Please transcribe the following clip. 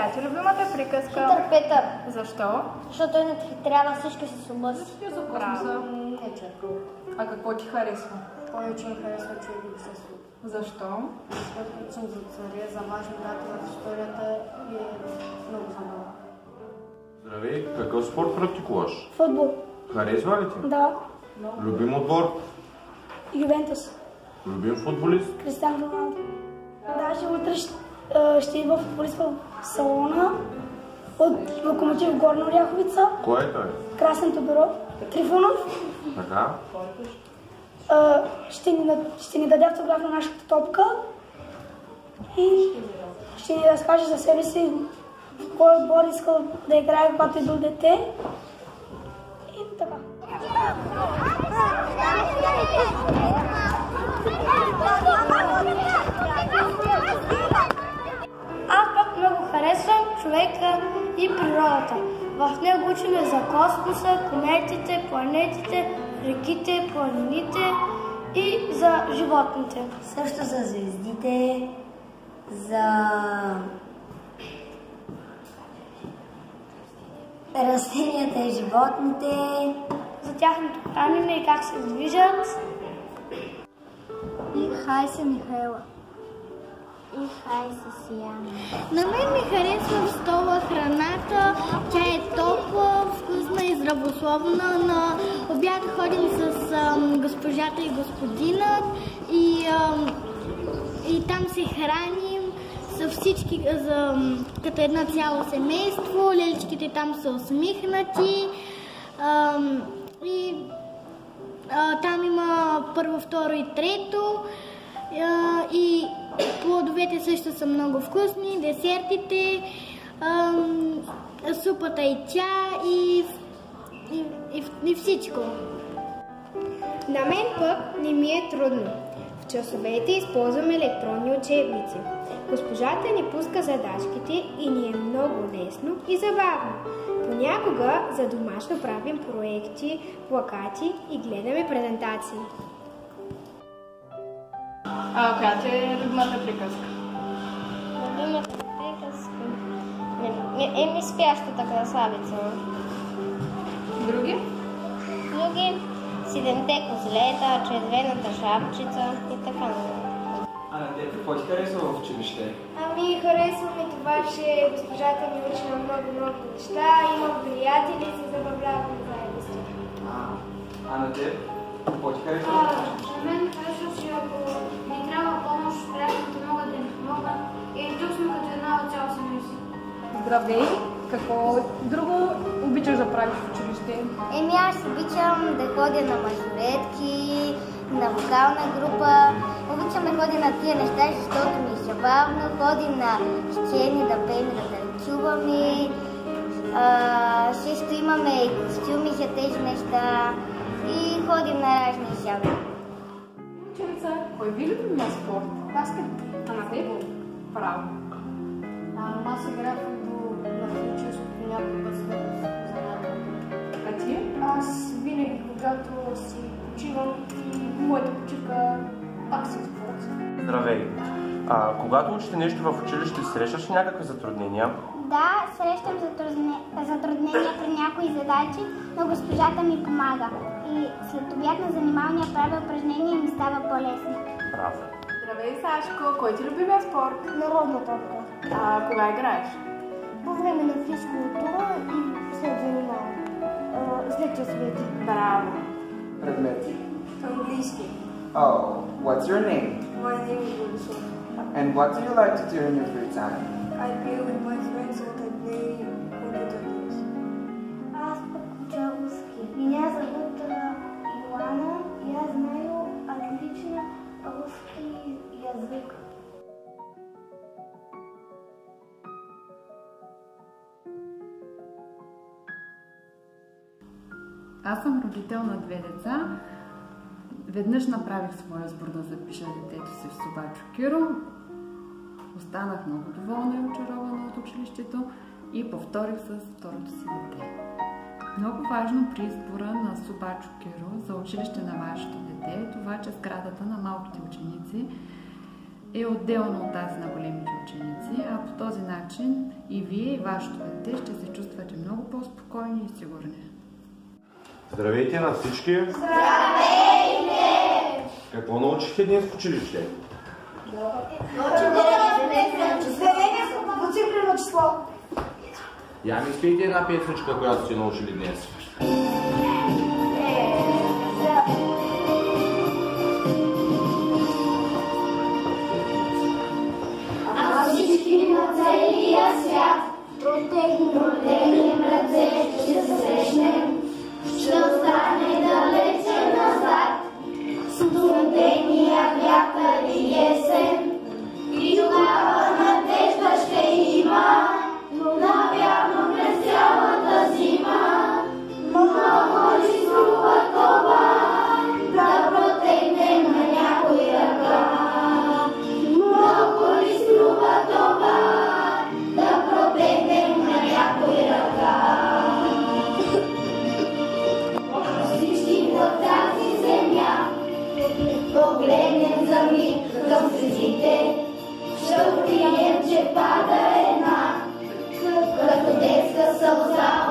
коя ти любимата приказка? Хитър Петър. Защо? Защото той надхитрява всички с ума си. За космоса. Не чакал. А какво ти харесва? Повече ми харесва човек с свет. Защо? Защото съм за царе, за важни дати в историята и е много забавно. Здравей, какъв спорт практикуваш? Футбол. Харесва ли ти? Да. Любим отбор? Ювентус. Любим футболист? Кристиано Роналдо. Даже утре ще идва футболист в салона от Локомотив Горна Оряховица. Кой е той? Красен Тодоров. Трифонов. Така? Ще ни даде автограф на нашата топка и ще ни разкаже за себе си в кой отбор искал да играе, когато е бил дете. И така. Аз пък много харесвам човека и природата. В него учим за космоса, кометите, планетите, реките, планините и за животните. Също за звездите, за растенията и животните, За тяхното хранене и как се движат. и хай се Михаела. И хай се Сияна. На мен ми харесва в стола храната. Тя е топла, вкусна и здравословна. На обяд ходим с госпожата и господинът и там се храним с всички, като едно цяло семейство. Леличките там са усмихнати. И там има първо, второ и трето. И плодовете също са много вкусни, десертите, супата и ча и всичко. На мен пък не ми е трудно. В часовете използвам електронни учебници. Госпожата ни пуска задачките и ни е много лесно и забавно. Понякога за домашно правим проекти, плакати и гледаме презентации. А коя ти е любимата приказка? Любимата приказка? Еми спящата красавица. Други? Други? Седемте козлета, червената шапчица и така нататък. А на теб какво ти харесва в училище? Ами харесва ми това, че госпожата ми учи на много неща, имам приятели и се забавлявам заедно с тях. А на теб какво ти харесва? На мен харесва, че ако ми трябва помощ, приятелите могат да ми помогнат и тук сме като една от цяло семейство. Здравей! Какво друго обичаш да правиш в училище? Еми аз обичам да ходя на мажоретки, на вокална група. Обичам да ходя на тия неща, защото ми е забавно. Ходим на сцени да пеем, да танцуваме. Също имаме и костюми за тези неща и ходим на разни изяви. Ученица, кой ви любим спорт? Баскет. А на теб? Право. Аз играя в футбол на физическото няколко път за занятията. А ти? Аз винаги, когато си почивам, моята почивка пак си спорт. Здравей! Когато учите нещо в училище, срещаш ли някакви затруднения? Да, срещам затруднения при някои задачи, но госпожата ми помага. И след обяд на занималния правя упражнения и ми става по-лесно. Браво! Здравей, Сашко! Кой ти любимия спорт? Народна топка. А кога играеш? По време на физкултура и след занимаване. След часовете. Браво! Предмети. Английски. Oh, what's your name? My name is Wilson. And what do you like to do in your free time? I play with my friends and I play computer games. Аз пък уча руски. Меня зовут Илана. Я знаю отлично русский язык. Аз съм родител на 2 деца. Веднъж направих своя избор да запиша детето си в Собачо Киро. Останах много доволна и очарована от училището и повторих с второто си дете. Много важно при избора на Собачо Киро за училище на вашето дете е това, че сградата на малките ученици е отделно от тази на големите ученици, а по този начин и вие, и вашето дете ще се чувствате много по-спокойни и сигурни. Здравейте на всички! Здравейте! Какво научихте днес в училище? Двуцифрено число. Я ми изпейте една песничка, която сте научили днес. А всички на целия свят протегнем ръце, ще се срещнем, ще остане далече назад студения вятър и есен. И тогава надежда ще има, навярно през цялата зима. Много ли струва това, да протегнем на някой ръка? Много ли струва това, да протегнем на някой ръка? Всички в тази земя погледнем за миг към звездите, ще открием, че пада една, като детска сълза